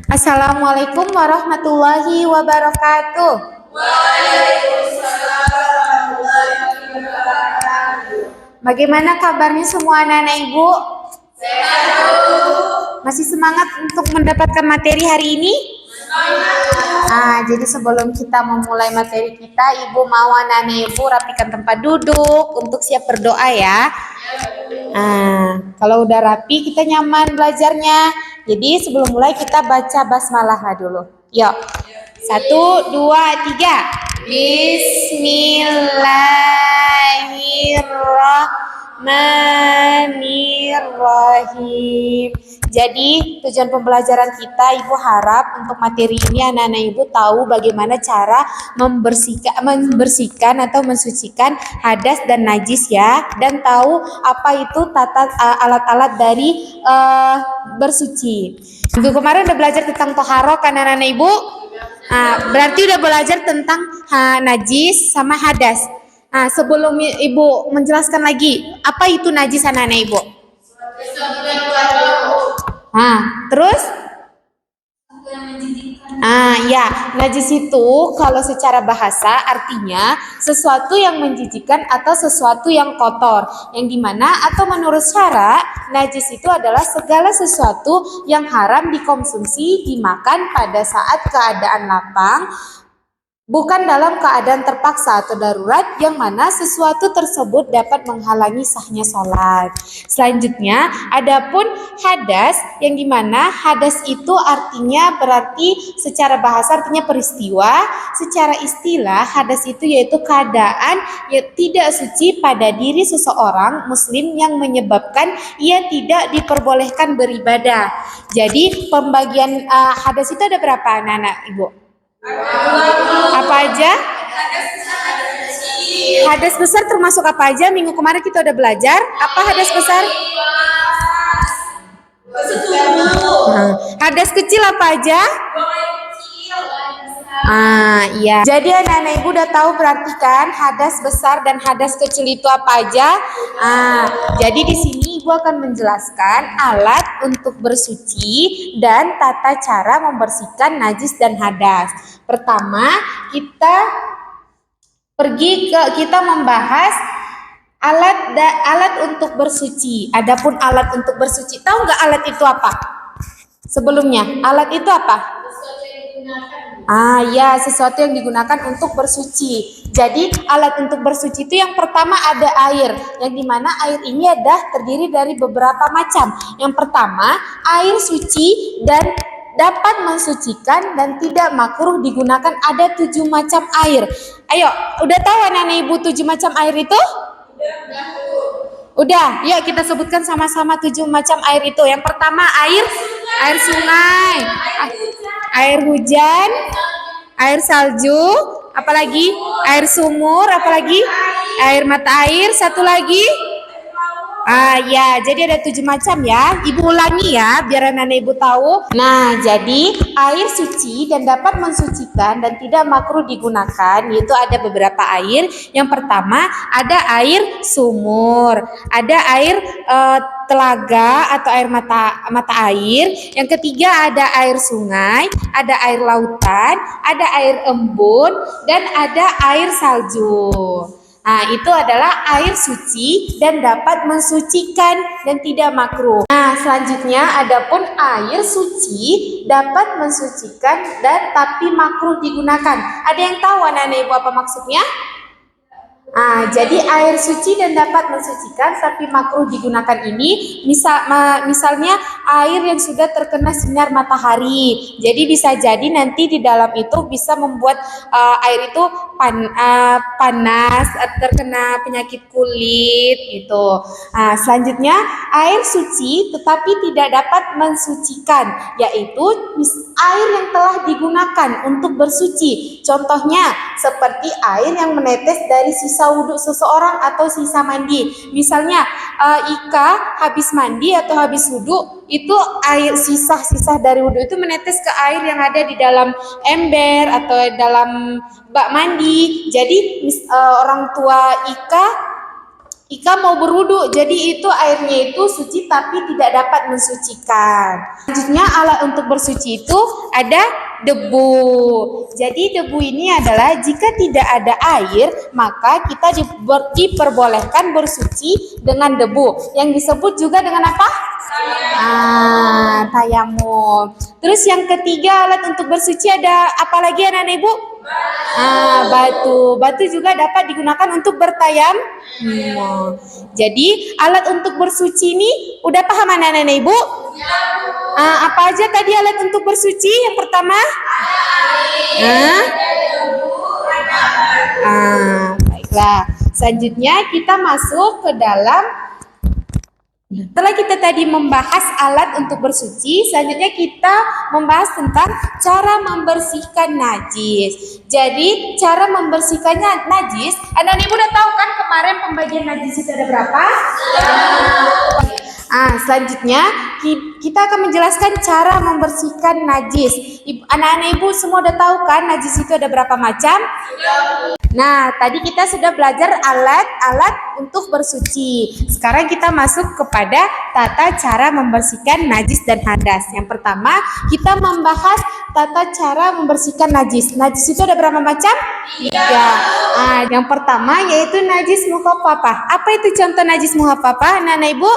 Assalamualaikum warahmatullahi wabarakatuh. Bagaimana kabarnya semua anak-anak ibu? Masih semangat untuk mendapatkan materi hari ini? Jadi sebelum kita memulai materi kita, ibu mau anak-anak ibu rapikan tempat duduk untuk siap berdoa ya. Kalau udah rapi kita nyaman belajarnya. Jadi sebelum mulai kita baca basmalah dulu. Yuk. 1, 2, 3. Bismillahirrahmanirrahim. Jadi tujuan pembelajaran kita, ibu harap untuk materi ini anak-anak ibu tahu bagaimana cara membersihkan atau mensucikan hadas dan najis ya, dan tahu apa itu alat-alat dari bersuci. Minggu kemarin udah belajar tentang toharo kan anak-anak ibu? Berarti udah belajar tentang najis sama hadas. Sebelum ibu menjelaskan lagi, apa itu najis anak-anak ibu? Terus? Ya, najis itu kalau secara bahasa artinya sesuatu yang menjijikkan atau sesuatu yang kotor. Yang dimana atau menurut syara, najis itu adalah segala sesuatu yang haram dikonsumsi, dimakan pada saat keadaan lapang, bukan dalam keadaan terpaksa atau darurat, yang mana sesuatu tersebut dapat menghalangi sahnya sholat. Selanjutnya, adapun hadas, yang dimana hadas itu artinya berarti secara bahasa artinya peristiwa, secara istilah hadas itu yaitu keadaan yang tidak suci pada diri seseorang muslim yang menyebabkan ia tidak diperbolehkan beribadah. Jadi pembagian hadas itu ada berapa anak-anak ibu? Apa aja? Hadas besar termasuk apa aja? Minggu kemarin kita udah belajar. Apa hadas besar? Hadas kecil apa aja? Iya. Jadi anak-anak ibu udah tahu, perhatikan hadas besar dan hadas kecil itu apa aja. Jadi di sini ibu akan menjelaskan alat untuk bersuci dan tata cara membersihkan najis dan hadas. Pertama, kita membahas alat untuk bersuci. Adapun alat untuk bersuci, tahu nggak alat itu apa? Sebelumnya, alat itu apa? Sesuatu yang digunakan untuk bersuci. Jadi alat untuk bersuci itu yang pertama ada air, yang dimana air ini terdiri dari beberapa macam. Yang pertama, air suci dan dapat mensucikan dan tidak makruh digunakan, ada 7 macam air. Ayo, udah tahu anak-anak ibu 7 macam air itu? Udah, yuk kita sebutkan sama-sama 7 macam air itu. Yang pertama air sungai, air hujan, air salju, apalagi air sumur, apalagi air mata air, satu lagi jadi ada 7 macam ya. Ibu ulangi ya biar anak-anak ibu tahu. Nah, jadi air suci dan dapat mensucikan dan tidak makruh digunakan, yaitu ada beberapa air. Yang pertama ada air sumur, ada air telaga atau air mata air. Yang ketiga ada air sungai, ada air lautan, ada air embun, dan ada air salju. Itu adalah air suci dan dapat mensucikan dan tidak makruh. Selanjutnya adapun air suci dapat mensucikan dan tapi makruh digunakan. Ada yang tahu anak-anak ibu apa maksudnya? Jadi air suci dan dapat mensucikan tapi makruh digunakan ini misalnya air yang sudah terkena sinar matahari. Jadi bisa jadi nanti di dalam itu bisa membuat air itu panas, terkena penyakit kulit gitu. Selanjutnya air suci tetapi tidak dapat mensucikan, yaitu air yang telah digunakan untuk bersuci. Contohnya seperti air yang menetes dari sisa wudhu seseorang atau sisa mandi. Misalnya Ika habis mandi atau habis wudhu, itu air sisa dari wudhu itu menetes ke air yang ada di dalam ember atau dalam bak mandi. Jadi orang tua Ika Ika mau berwudu, jadi itu airnya itu suci tapi tidak dapat mensucikan. Selanjutnya alat untuk bersuci itu ada debu. Jadi debu ini adalah jika tidak ada air, maka kita diperbolehkan bersuci dengan debu. Yang disebut juga dengan apa? Tayamum. Terus yang ketiga alat untuk bersuci ada apa lagi anak-anak ibu? Batu. Batu juga dapat digunakan untuk bertayamum. Jadi alat untuk bersuci ini udah paham anak-anak ibu? Apa aja tadi alat untuk bersuci? Yang pertama? Baiklah. Selanjutnya kita masuk ke dalam. Setelah kita tadi membahas alat untuk bersuci, selanjutnya kita membahas tentang cara membersihkan najis. Jadi, cara membersihkannya najis, anak-anak ibu udah tahu kan kemarin pembagian najis itu ada berapa? Selanjutnya kita akan menjelaskan cara membersihkan najis. Anak-anak ibu semua udah tahu kan najis itu ada berapa macam? Nah, tadi kita sudah belajar alat-alat untuk bersuci. Sekarang kita masuk kepada tata cara membersihkan najis dan hadas. Yang pertama, kita membahas tata cara membersihkan najis. Najis itu ada berapa macam? 3. Yang pertama yaitu najis mukhafafah. Apa itu contoh najis mukhafafah, anak-anak ibu?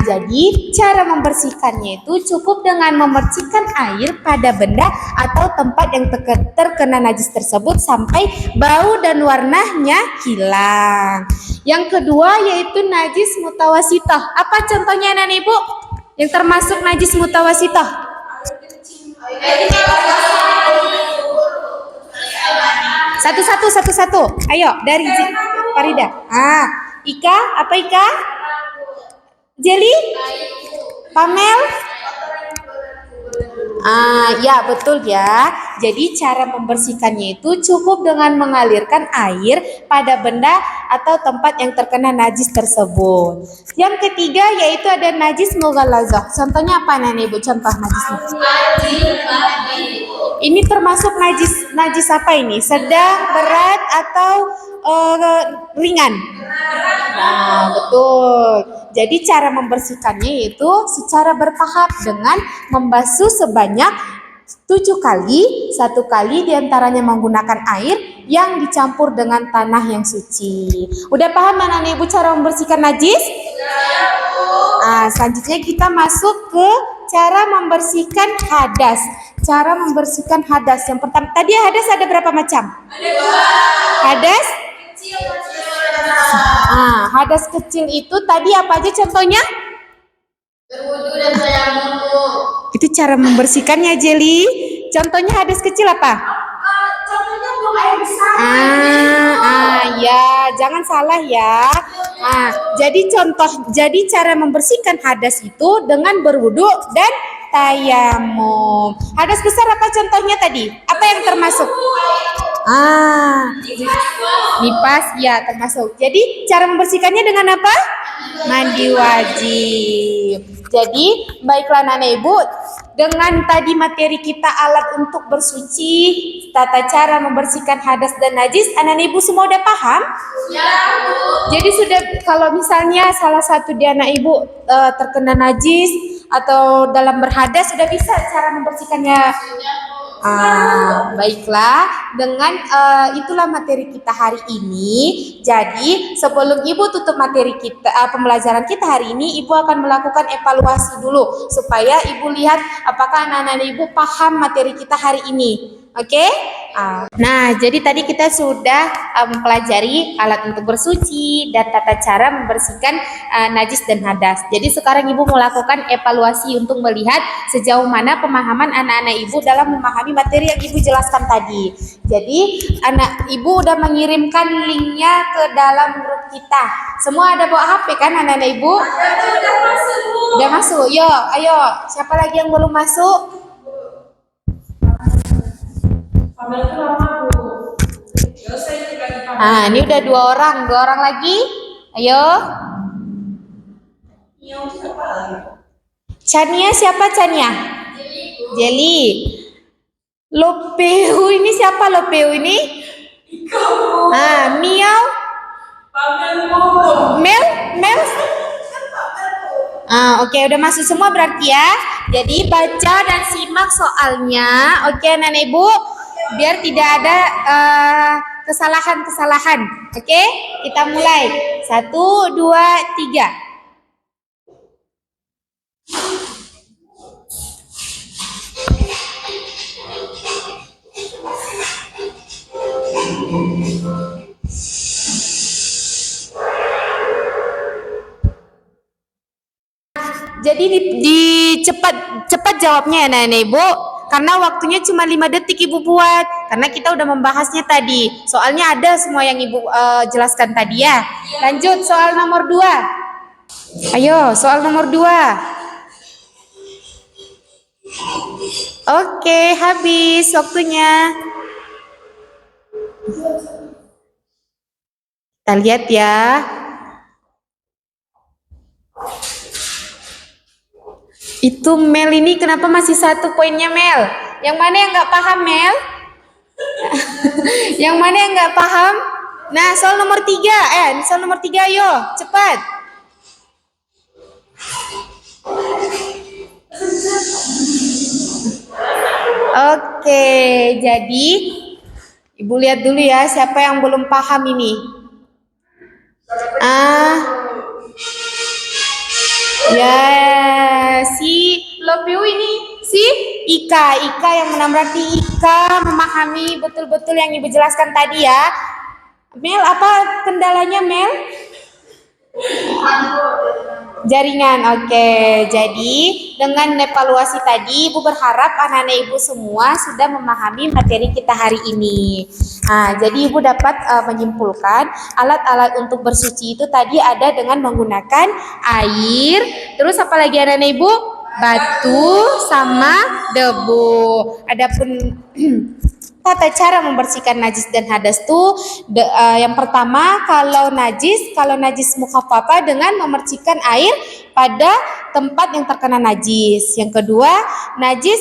Jadi cara membersihkannya itu cukup dengan memercikkan air pada benda atau tempat yang terkena najis tersebut sampai bau dan warnanya hilang. Yang kedua yaitu najis mutawasithah. Apa contohnya anak ibu? Yang termasuk najis mutawasithah? Satu-satu. Ayo dari Farida. Ika, apa Ika? Jeli? Pamel? Ya betul ya. Jadi cara membersihkannya itu cukup dengan mengalirkan air pada benda atau tempat yang terkena najis tersebut. Yang ketiga yaitu ada najis mughallazah. Contohnya apa nenek ibu? Contoh najisnya. Ini termasuk najis apa ini? Sedang, berat atau ringan? Betul. Jadi cara membersihkannya itu secara bertahap dengan membasuh sebanyak 7 kali. 1 kali diantaranya menggunakan air yang dicampur dengan tanah yang suci. Udah paham anak-anak ibu cara membersihkan najis? Selanjutnya kita masuk ke cara membersihkan hadas. Cara membersihkan hadas. Yang pertama, tadi hadas ada berapa macam? Ada 2. Hadas? Hadas kecil itu tadi apa aja contohnya? Berwudu dan tayamum. Itu cara membersihkannya, Jeli. Contohnya hadas kecil apa? Contohnya buang air besar. Ya, jangan salah ya. Jadi cara membersihkan hadas itu dengan berwudu dan tayamum. Hadas besar apa contohnya tadi? Apa yang termasuk? Nipas ya termasuk. Jadi cara membersihkannya dengan apa? Mandi wajib. Jadi baiklah anak ibu, dengan tadi materi kita alat untuk bersuci, tata cara membersihkan hadas dan najis, anak ibu semua udah paham? Ya, Bu. Jadi sudah, kalau misalnya salah satu di anak ibu terkena najis atau dalam berhadas, sudah bisa cara membersihkannya? Baiklah, dengan itulah materi kita hari ini. Jadi sebelum ibu tutup materi kita, pembelajaran kita hari ini, ibu akan melakukan evaluasi dulu supaya ibu lihat apakah anak-anak ibu paham materi kita hari ini. Oke? Nah, jadi tadi kita sudah mempelajari alat untuk bersuci dan tata cara membersihkan najis dan hadas. Jadi sekarang ibu melakukan evaluasi untuk melihat sejauh mana pemahaman anak-anak ibu dalam memahami materi yang ibu jelaskan tadi. Jadi anak ibu udah mengirimkan linknya ke dalam grup kita. Semua ada bawa HP kan anak-anak ibu? Udah masuk, Bu. Udah masuk. Yo, ayo. Siapa lagi yang belum masuk? Ini udah 2 orang. 2 orang lagi. Ayo. Chania siapa Chania? Jeli. Lopeu ini siapa Lopeu ini? Miau. Mel, Mel. Oke, udah masuk semua berarti ya. Jadi baca dan simak soalnya. Oke, Nenek Ibu, biar tidak ada kesalahan-kesalahan. Oke, kita mulai. 1, 2, 3. Jadi cepat jawabnya ya Nenek Ibu, karena waktunya cuma 5 detik Ibu buat, karena kita udah membahasnya tadi. Soalnya ada semua yang Ibu jelaskan tadi ya. Lanjut soal nomor 2. Ayo, soal nomor 2. Oke, habis waktunya. Kita lihat ya. Itu Mel ini kenapa masih 1 poinnya Mel? Yang mana yang nggak paham Mel? Yang mana yang nggak paham? Nah, soal nomor 3. Soal nomor 3 ayo, cepat. Oke, jadi Ibu lihat dulu ya siapa yang belum paham ini. Ya, si Lopeu ini si Ika yang menamrati Ika memahami betul-betul yang Ibu jelaskan tadi ya. Mel, apa kendalanya Mel? Jaringan. Oke, jadi dengan evaluasi tadi Ibu berharap anak-anak Ibu semua sudah memahami materi kita hari ini. Jadi Ibu dapat menyimpulkan alat-alat untuk bersuci itu tadi ada dengan menggunakan air, terus apalagi anak-anak Ibu? Batu sama debu. Adapun tata cara membersihkan najis dan hadas tuh yang pertama kalau najis mukhaffafah dengan memercikan air pada tempat yang terkena najis. Yang kedua, najis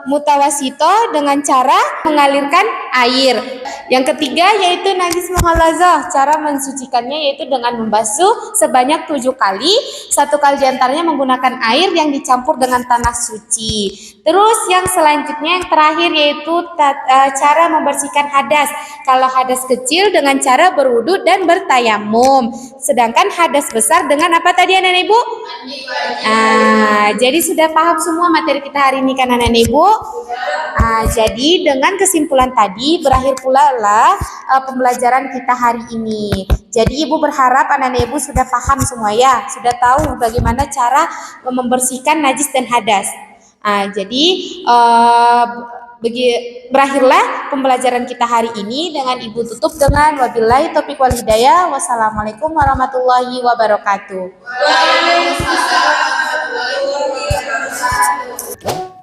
mutawasito dengan cara mengalirkan air. Yang ketiga yaitu najis mughalazah, cara mensucikannya yaitu dengan membasuh sebanyak 7 kali, 1 kali diantaranya menggunakan air yang dicampur dengan tanah suci. Terus yang selanjutnya yang terakhir yaitu cara membersihkan hadas. Kalau hadas kecil dengan cara berwudu dan bertayamum. Sedangkan hadas besar dengan apa tadi anak-anak Ibu? Jadi sudah paham semua materi kita hari ini kan anak-anak Ibu? Jadi dengan kesimpulan tadi berakhir pula lah pembelajaran kita hari ini. Jadi Ibu berharap anak-anak Ibu sudah paham semua ya, sudah tahu bagaimana cara membersihkan najis dan hadas. Jadi berakhirlah pembelajaran kita hari ini dengan Ibu tutup dengan wabillahi taufiq wal hidayah. Wassalamualaikum warahmatullahi wabarakatuh. Waalaikumsalam warahmatullahi wabarakatuh.